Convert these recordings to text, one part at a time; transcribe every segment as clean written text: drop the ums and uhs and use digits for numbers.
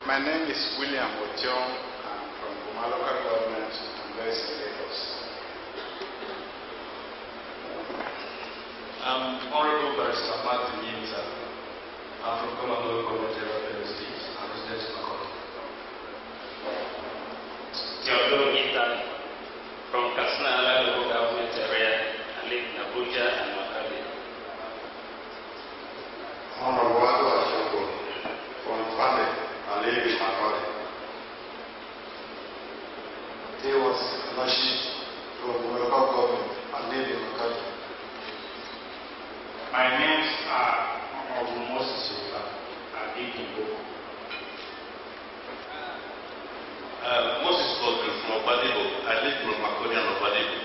My name is William Ortom. I'm from my local government. I'm based in Lagos. I'm Honorable Barrister Martin Yinza. I'm from Commonwealth Government area State. I'm resident in Makoti. Theodore Ethan from Katsina local government area. I live in Abuja and Makati. Honorable Ashoko from Kwame. I live in Makoti. There was Nashi from local government. I live in Makati. My names are Honorable Moses Yola. I live in Boko. Moses Godwin from Obadebo. I live from Makodi and Obadebo.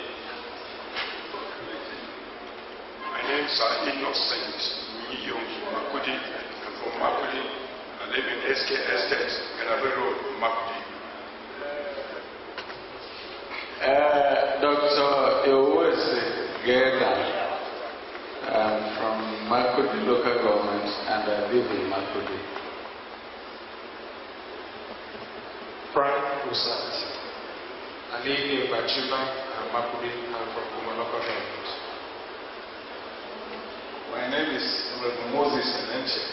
My names are Innocent Miyong from Makodi. I'm from Makodi. I live in SK Estate, Ganabero, Makodi. Dr. Ewese Geda. I'm from Makodi local government and I live in Makodi. Frank Usat. I live in Bachiba and Makodi. I'm from Kuma local government. My name is Moses Nenche.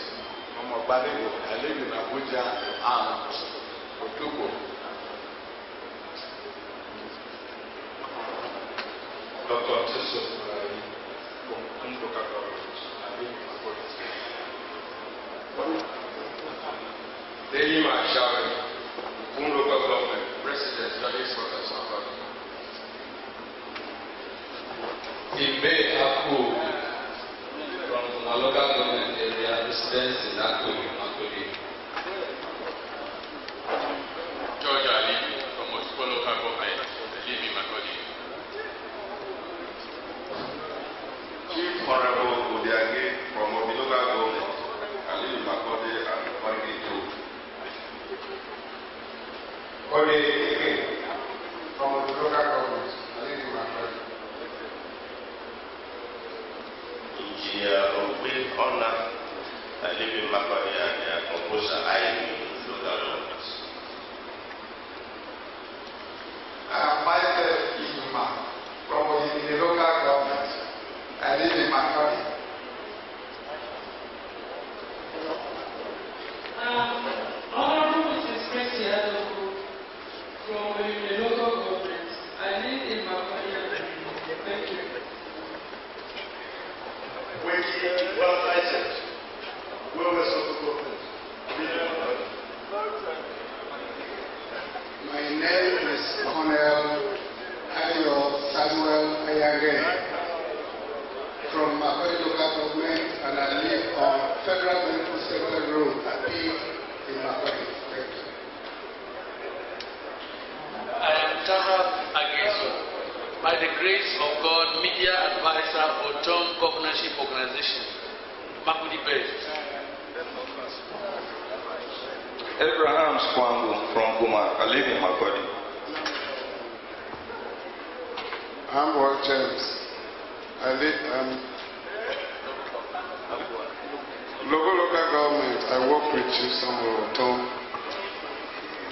I'm a Badego. I live in Abuja and Otubo. Dr. Joseph Malari from local government. I live in Makoti. Daily Marshall, local government, President, Judge Quarters, Ibe Aku from a local government area, residents in Aku, Makodi. George Ali from multiple local government, I live in Makodi. Chief Honorable Udiage from Obi local government. I live in Makodi and Makodi too. Ode from the local government. I live in Makati. Engineer Ogbe Honor. I live in Makodi and they are composer I live in local government. I am myself Ihuma from the local government. I live in Makati. Honorable Mrs. Ministerial from the local government. I live in Ministerial. Thank you. When you well licensed, where was the government? My name is Colonel Ayo Samuel Ayage from Makati local government, and I live on Federal Medical Center Road at P in Makati. Thank you. I am Taha Ageso. By the grace of God, Media Advisor, Ortom Governorship Organization, Makudi based. Abraham Skwangu from Guma. I live in Makodi. I'm Roy James. I live local government. I work with you, Samuel Ortom.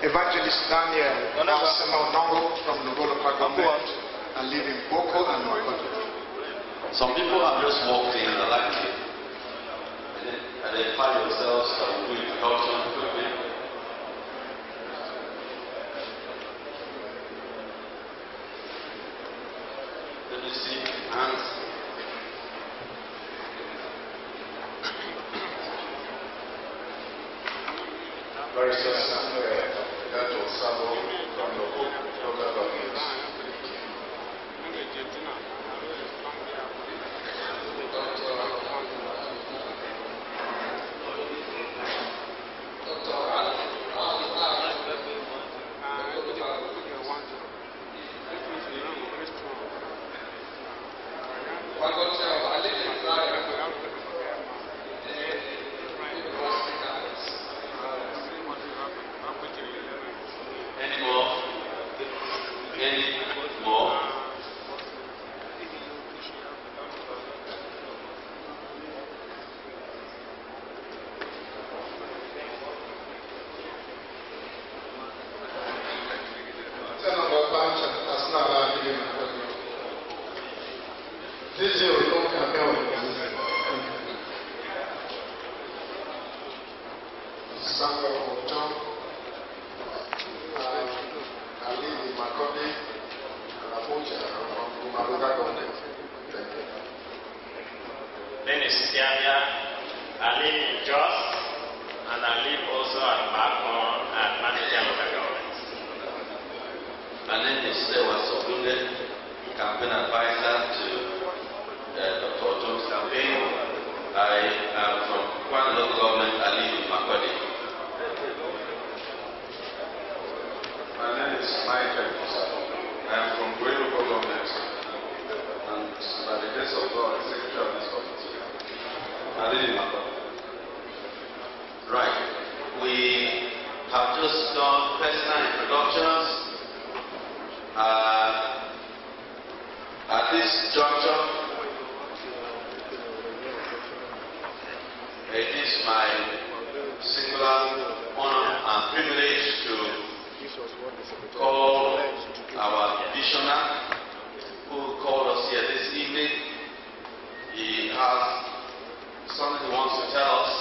Evangelist Daniel Nongo from local government. I live in Boko and Makodi. Some people have just walked in and like it. Identify yourselves and do introduction quickly. Let me see hands. Barrister Samuel Gato Sabo from local government. Any Ortom, I live in Makode and Abuja from my local government. Thank you. Dennis Tiamia, I live in Jos, and I live also at Bakon at Ministerial local government. My name is Sewa Sobunde, campaign advisor to Dr. Ortom's campaign. I am from Kwan local government. I live in Makode. My name is Michael. I am from Gwe local government, and by the grace of God, the secretary of this committee. I live in Makode. Right. We have just done personal introductions. At this juncture, it is my singular honor and privilege to call our visionary who called us here this evening. He has something he wants to tell us,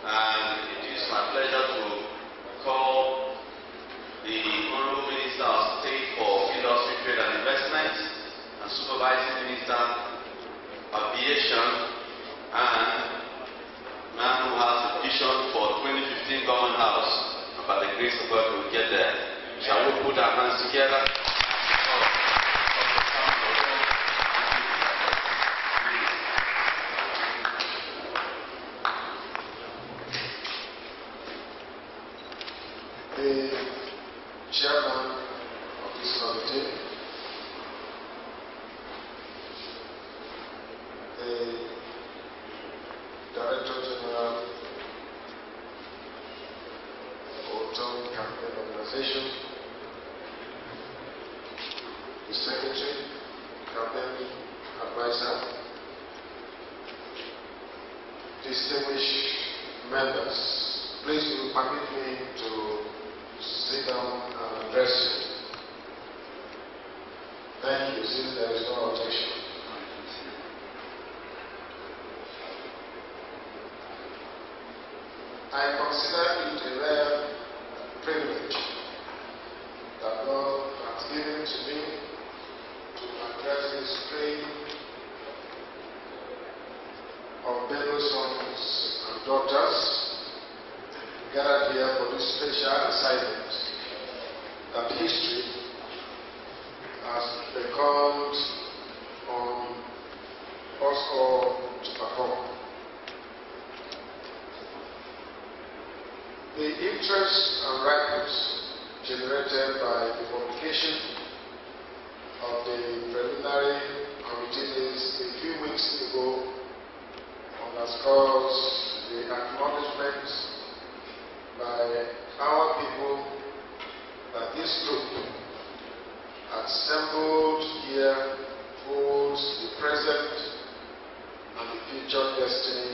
and it is my pleasure to call the Honorable Minister of State for Industry, Trade and Investment and Supervising Minister of Aviation, and man who has a vision for 2015 Government House, and by the grace of God we will get there. Shall we put our hands together? The chairman of this committee, the Director General of Ortom Campaign Organization, the Secretary, Campaign Advisor, distinguished members, please will permit me to sit down and address you. Thank you, since there is no objection. I consider it a rare privilege that God has given to me to address this stream of fellow sons and daughters gathered here for this special assignment that history has beckoned on us all to perform. The interest and ripeness generated by the publication of the preliminary committee list a few weeks ago underscores the acknowledgement by our people that this group assembled here holds the present and the future destiny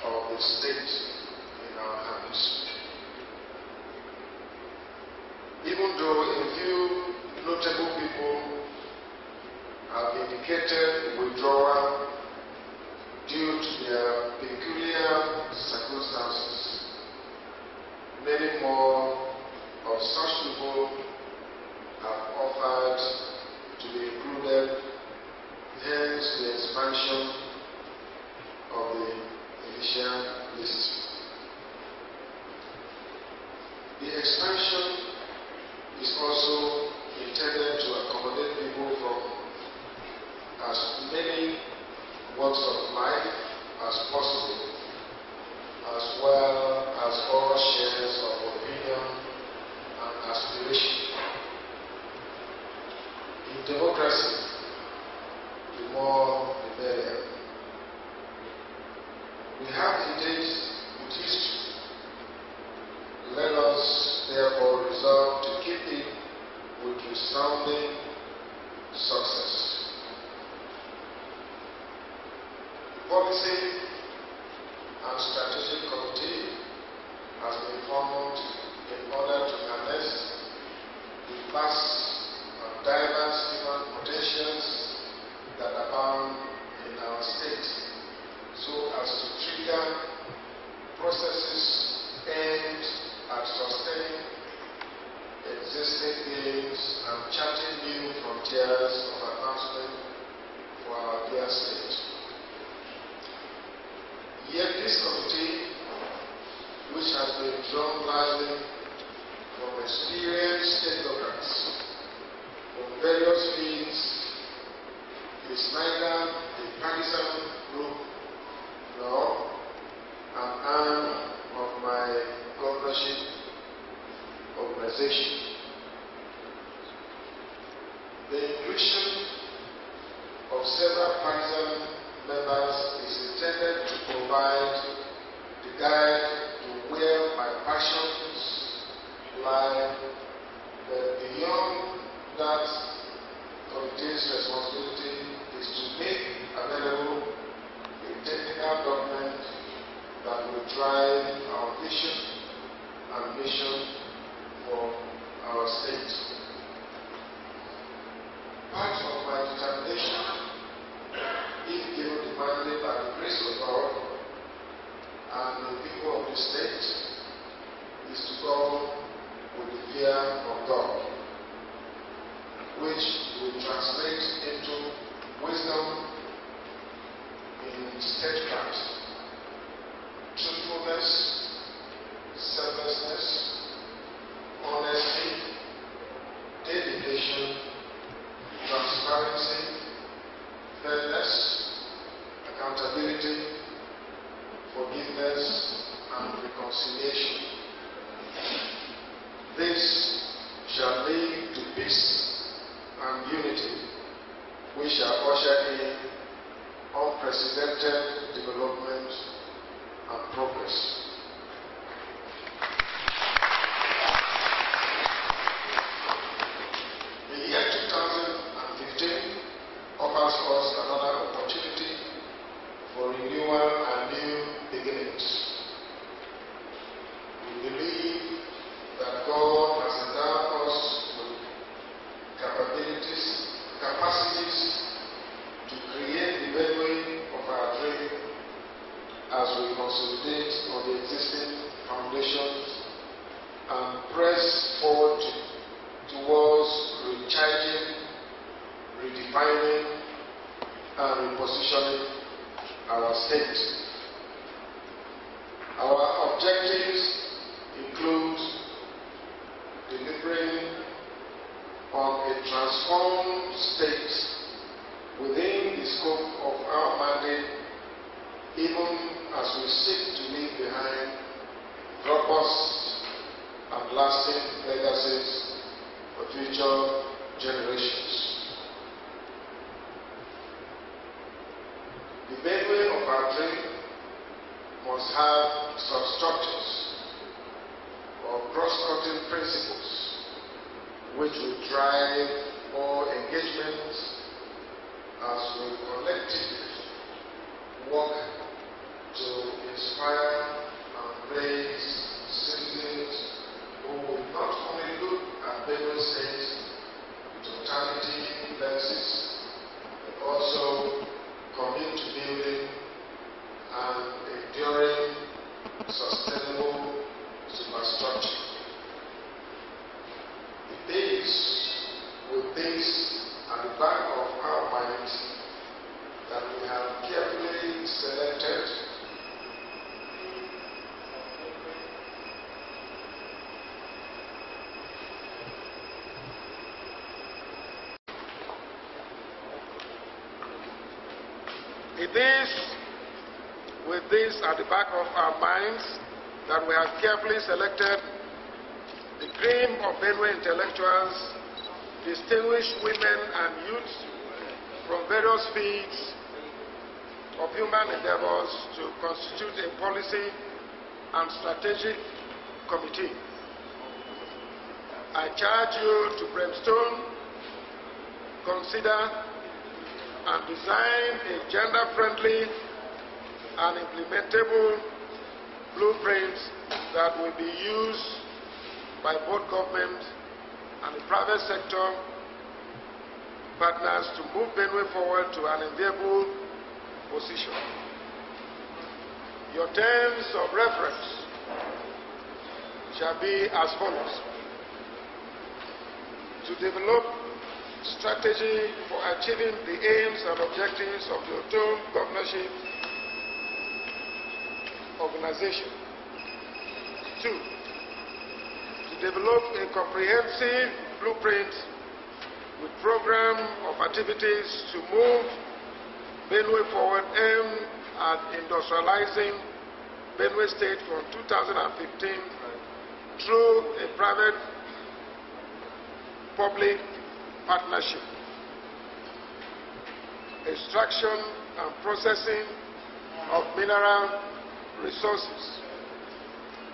of the state in our hands. Even though a few notable people have indicated withdrawal due to their peculiar circumstances, many more of such people have offered to be included, hence the expansion of the initial list. The expansion is also intended to accommodate people from as many walks of life as possible, as well as all shares of opinion and aspiration. In democracy, the more the merrier. We have indeed with history. Let us therefore resolve to keep it with resounding success. Policy and Strategic Committee has been formed in order to harness the vast and diverse human potentials that abound in our state, so as to trigger processes been drawn largely from experienced technocrats from various fields. It is neither a partisan group nor an arm of my governorship organization. The inclusion of several partisan members is intended to provide the guide to where my passions lie, but beyond that, committee's responsibility is to make available a technical document that will drive our vision and mission for our state. Part of my determination, if given the mandate by the grace of God and the people of the state, is to go with the fear of God, which will translate into wisdom in statecraft, truthfulness, selflessness, honesty, dedication, transparency, fairness, accountability, forgiveness, and reconciliation. This shall lead to peace and unity, which shall usher in unprecedented development and progress. The year 2015 offers us another opportunity for renewal and new beginnings. We believe that God has endowed us with capacities to create the bedway of our dream as we consolidate on the existing foundations and press forward towards recharging, redefining, and repositioning our state. Our objectives include delivering on a transformed state within the scope of our mandate, even as we seek to leave behind robust and lasting legacies for future generations. The bedway of our dream must have substructures or cross-cutting principles which will drive more engagement as we collectively work to inspire and raise citizens who will not only look at Benue State with totality lenses, but also commit to building an enduring, sustainable superstructure. It is with this at the back of our minds that we have carefully selected with this at the back of our minds that we have carefully selected the cream of Benue intellectuals, distinguished women and youths from various fields of human endeavors to constitute a policy and strategic committee. I charge you to brainstorm, consider, and design a gender-friendly and implementable blueprint that will be used by both government and the private sector partners to move Benue forward to an enviable position. Your terms of reference shall be as follows: to develop strategy for achieving the aims and objectives of the Ortom governorship organization, 2, to develop a comprehensive blueprint with program of activities to move Benue forward aimed at industrializing Benue State from 2015 through a private-public partnership, extraction and processing of mineral resources,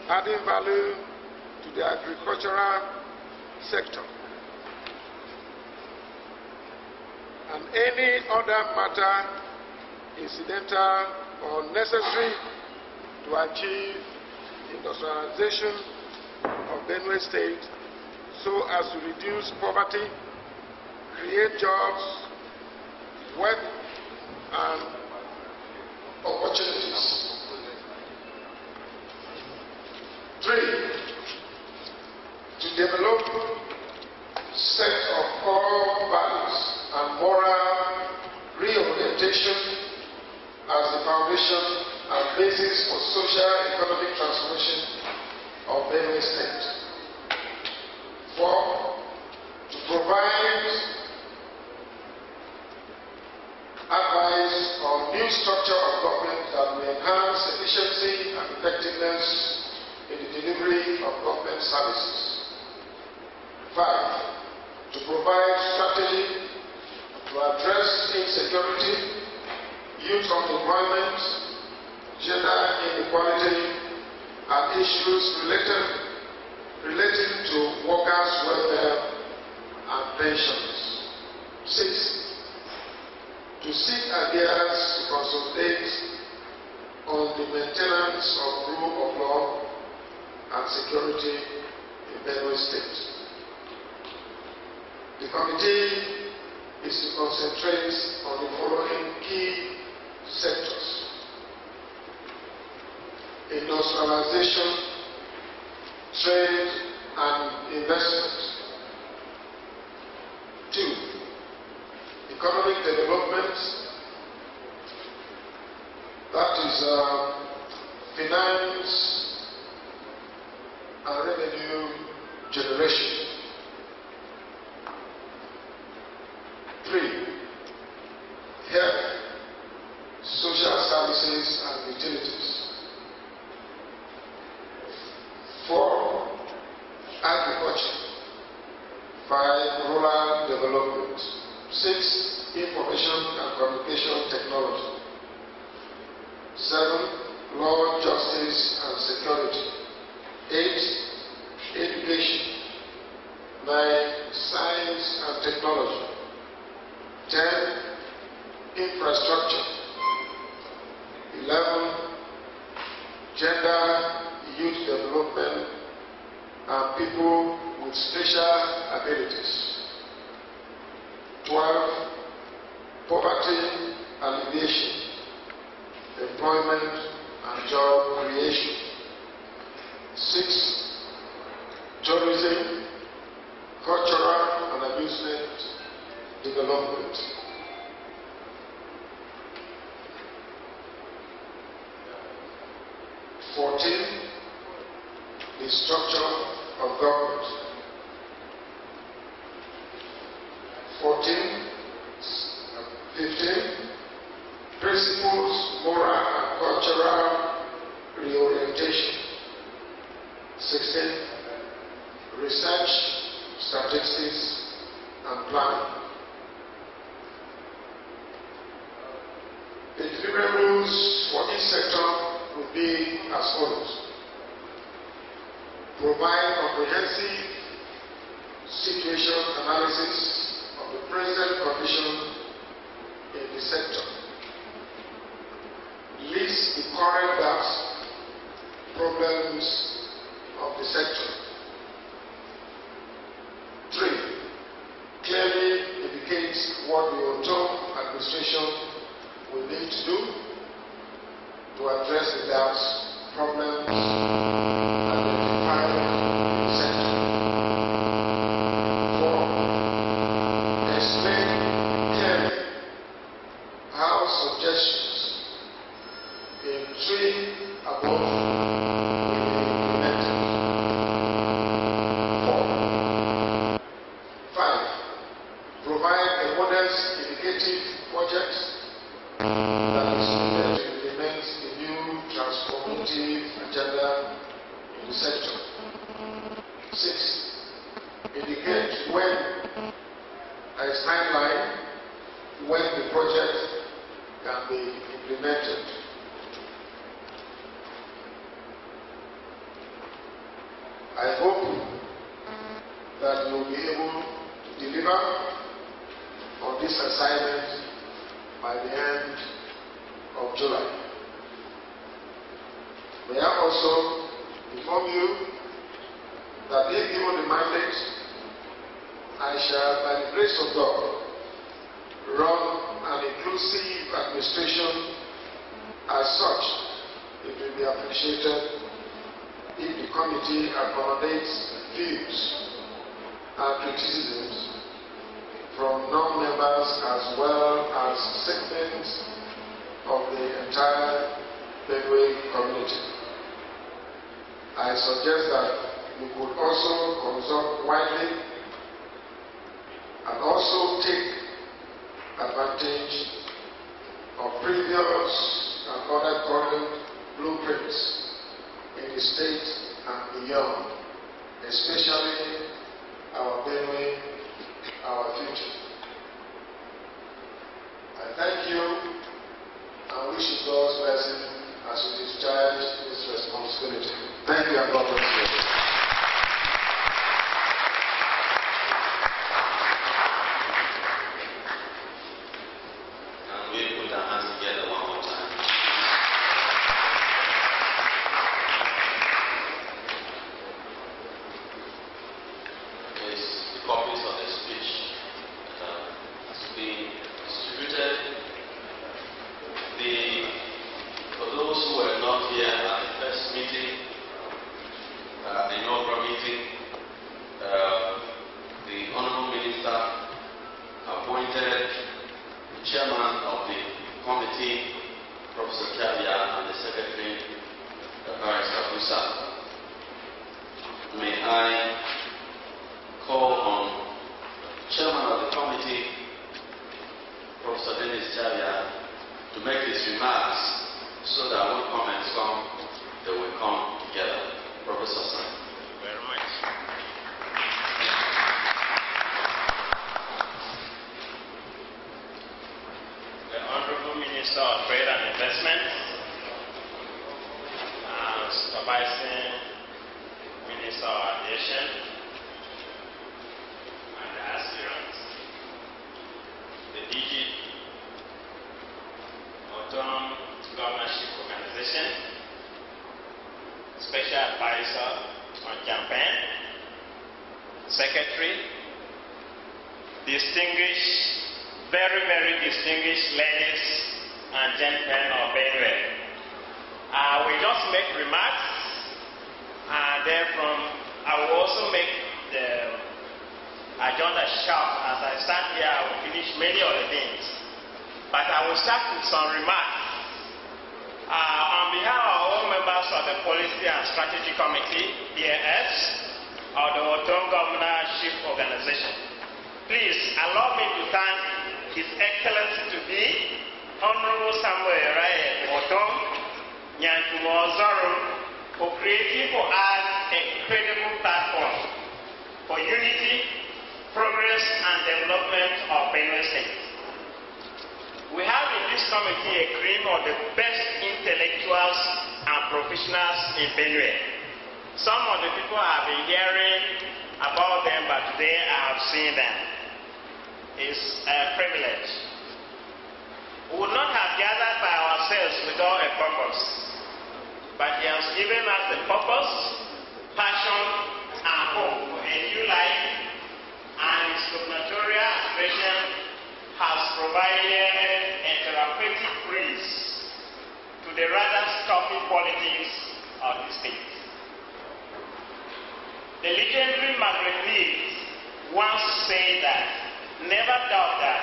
adding value to the agricultural sector, and any other matter incidental or necessary to achieve industrialization of Benue State so as to reduce poverty, create jobs, wealth, and opportunities. 3, to develop set of core values and moral reorientation as the foundation and basis for social economic transformation of Benue State. 4, to provide advice on new structure of government that will enhance efficiency and effectiveness in the delivery of government services. 5, to provide strategy to address insecurity, youth unemployment, gender inequality, and issues relating to workers' welfare and pensions. 6, to seek ideas to consolidate on the maintenance of rule of law and security in Benue State. The committee is to concentrate on the following key sectors: industrialization, trade and investment. 2, economic development, that is finance and revenue generation. 3, health, social services and utilities. 4, agriculture. 5, rural development. 6, information and communication technology. 7, law, justice and security. 8, education. 9, science and technology. 10, infrastructure. 11, gender, youth development, and people with special abilities. 12, poverty alleviation, employment and job creation. 6, tourism, cultural and amusement development. 14, the structure of government. 15, principles, moral and cultural reorientation. 16, research, statistics and planning. The deliverables for each sector will be as follows: provide comprehensive situation analysis of the present condition in the sector, list the current gaps, problems of the sector. 3, clearly indicate what the Ortom administration will need to do to address the gaps, problems identified in the sector. 4, explain clearly how suggestions in 3 above will be implemented. I hope that you will be able to deliver on this assignment by the end of July. May I also inform you that if given the mandate, I shall, by the grace of God, run an inclusive administration. As such, it will be appreciated if the committee accommodates views and criticisms from non-members as well as segments of the entire Benue community. I suggest that we could also consult widely and also take advantage of previous and other current blueprints in the state and beyond, especially our Benue, our future. I thank you and wish you God's blessing as you discharge this responsibility. Thank you and God bless you. Ortom Governorship Organization, Special Advisor on Campaign, Secretary, distinguished, very, very distinguished ladies and gentlemen of Benue. We just make remarks, and therefrom I will also make the agenda sharp. As I stand here, I will finish many of the things. But I will start with some remarks. On behalf of all members of the Policy and Strategy Committee, PAS, of the Ortom Governorship Organization, please allow me to thank His Excellency to be Honorable Samuel Rai Ortom Nyankumo for creating for us a credible platform for unity, progress, and development of Benue State. We have in this committee a cream of the best intellectuals and professionals in Benue. Some of the people I have been hearing about them, but today I have seen them. It's a privilege. We would not have gathered by ourselves without a purpose, but He has given us the purpose, passion, and hope for a new life, and His gubernatorial aspiration has provided a therapeutic breeze to the rather stuffy politics of the state. The legendary Margaret Mead once said that, never doubt that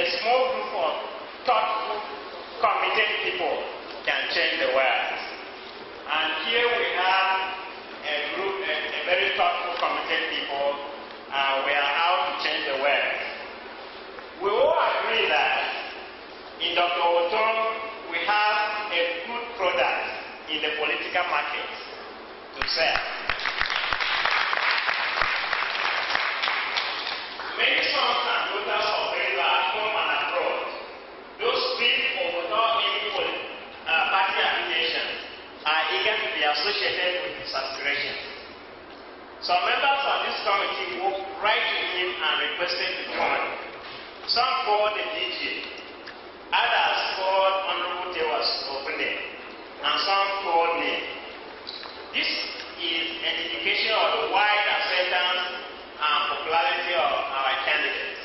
a small group of thoughtful, committed people can change the world. And here we have a group, a very thoughtful, committed people, and we are out to change the world. We all agree that in Dr. Ortom, we have a good product in the political market to sell. Many sons and daughters of Benue at home and abroad, those with or without any party affiliation, are eager to be associated with his aspirations. Some members of this committee walked right to him and requested to join. Some called the DG, others called Honorable Tewas Obende, and some called me. This is an indication of the wide acceptance and popularity of our candidates.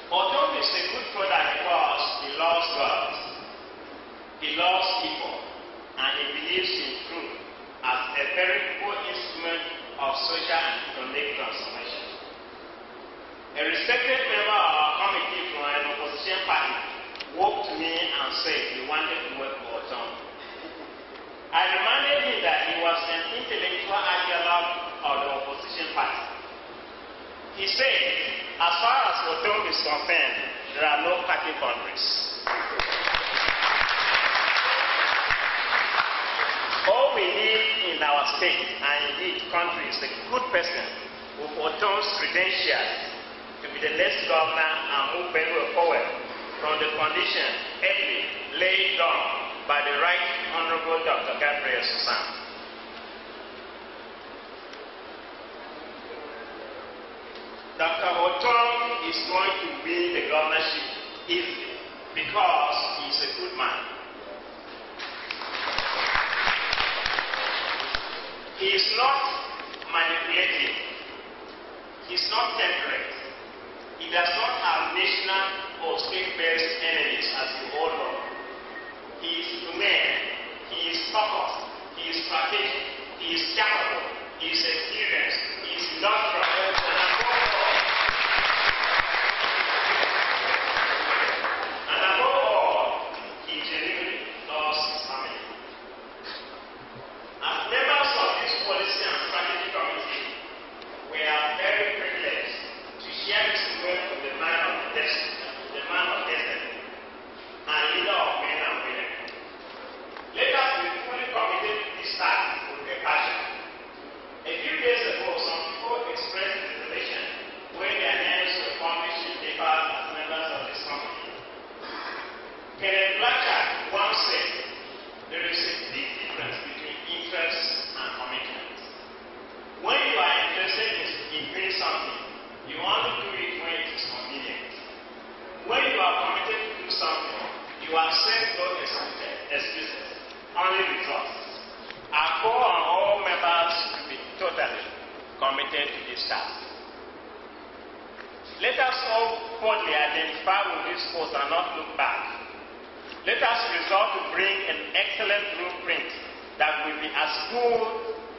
Ortom is a good product because he loves God, he loves people, and he believes in truth as a very good instrument of social and economic transformation. A respected member of our committee from an opposition party walked to me and said he wanted to work for Ortom. I reminded him that he was an intellectual ideologue of the opposition party. He said, as far as Ortom is concerned, there are no party boundaries. All we need in our state and indeed country is a good person with Ortom's credentials to be the next governor and move Benue forward from the condition early laid down by the Right Honorable Dr. Gabriel Susan. Dr. Ortom is going to win the governorship easily because he is a good man. He is not manipulative. He is not temperate. He does not have national or state-based enemies, as you all know. He is humane. He is focused. He is strategic. He is capable. He is experienced. He is industrial. And above all, he genuinely loves his family. As members of this policy and strategy committee, we are very privileged to share this work with the man of destiny, and leader of men and women. Let us be fully committed to this task with a passion. A few days ago, some people expressed reservation when their names were published in papers as members of this committee. Kenneth Blanchard once said, there is a big difference between interest and commitment. When you are interested in doing something, you only do it when it is convenient. When you are committed to do something, you accept no excuses, only results. I call on all members to be totally committed to this task. Let us all boldly identify with this post and not look back. Let us resolve to bring an excellent blueprint that will be as good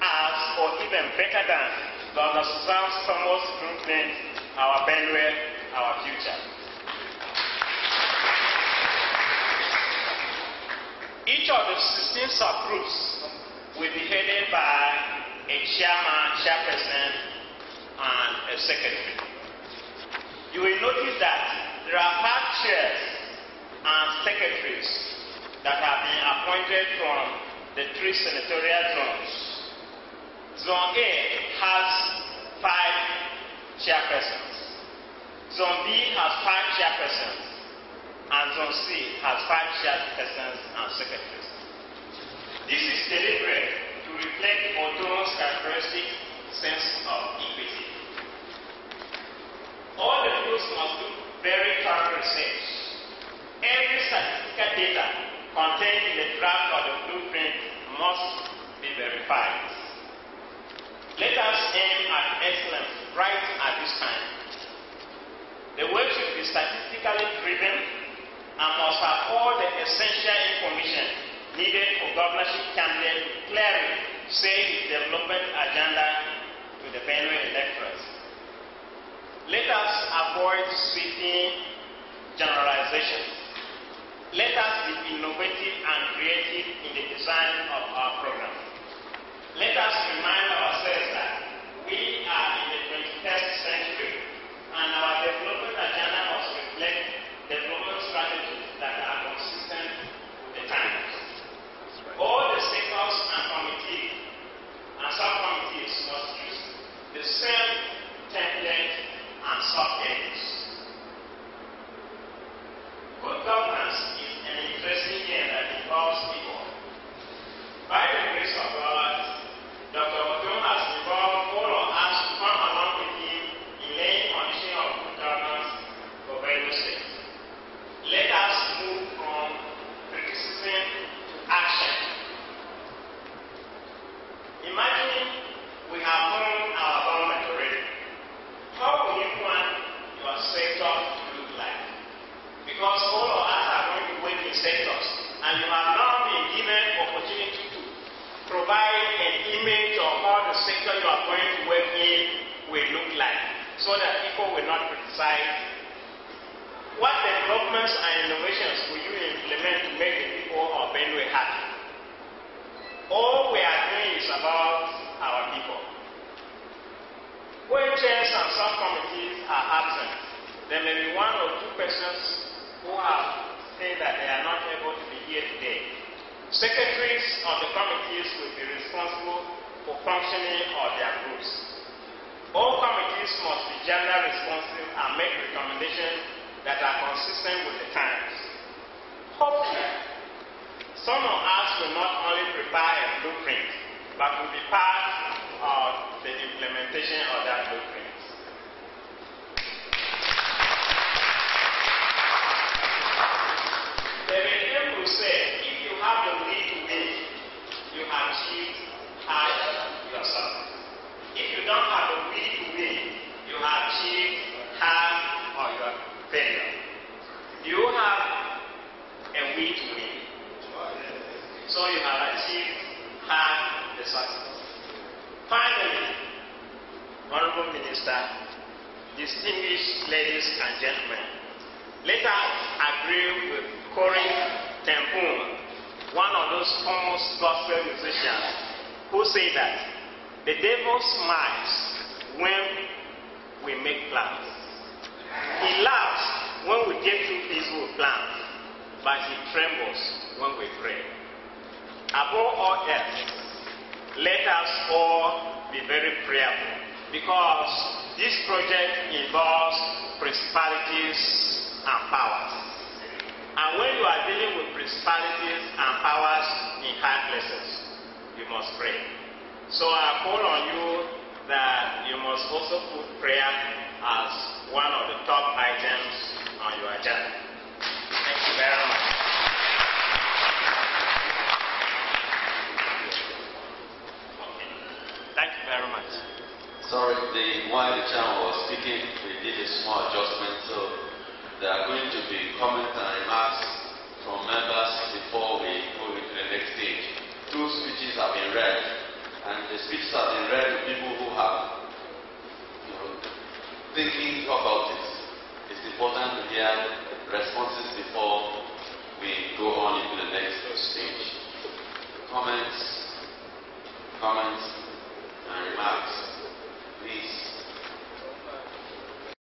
as or even better than Dr. Susan's famous blueprint, our Benue, our future. Each of the 16 subgroups will be headed by a chairman, chairperson, and a secretary. You will notice that there are 5 chairs and secretaries that have been appointed from the 3 senatorial zones. Zone A has 5 chairpersons. Zone B has 5 chairpersons. And Zone C has 5 chairpersons and secretaries. This is deliberate to reflect Ortom's characteristic sense of equity. All the groups must do very thorough research. Every statistical data contained in the draft of the blueprint must be verified. Let us aim at excellence right at this time. The work should be statistically driven and must have all the essential information needed for governorship candidates to clearly say his development agenda to the Benue electorate. Let us avoid sweeping generalizations. Let us be innovative and creative in the design of our program. Let us remind ourselves that we are in the 21st century and our development agenda must reflect development strategies that are consistent with the times. All the sectors and committees and subcommittees must use the same template and sub-aims. Good governance is an interesting game that involves people. so that people will not criticize. What developments and innovations will you implement to make the people of Benue happy? All we are doing is about our people. When chairs and subcommittees are absent, there may be one or two persons who have said that they are not able to be here today. Secretaries of the committees will be responsible for functioning of their groups. All committees must be gender responsive and make recommendations that are consistent with the times. Hopefully, some of us will not only prepare a blueprint, but will be part of the implementation of that blueprint. The Ministerial will say, if you have the will to win, you achieve half yourself. If you don't have the will to win, you achieve half of your failure. Do you have a will to win? So you have achieved half the success. Finally, Honorable Minister, distinguished ladies and gentlemen, let us agree with Corinne Tempun, one of those famous gospel musicians, who say that the devil smiles when we make plans. He laughs when we get through peaceful plans, but he trembles when we pray. Above all else, let us all be very prayerful, because this project involves principalities and powers. And when you are dealing with principalities and powers in high places, you must pray. So I call on you that you must also put prayer as one of the top items on your agenda. Thank you very much. Okay. Thank you very much. Sorry, while the chairman was speaking, we did a small adjustment, so there are going to be comments and remarks from members before we go into the next stage. 2 speeches have been read, and the speeches have been read to people who have, thinking about it. It's important to hear responses before we go on into the next stage. Comments and remarks, please.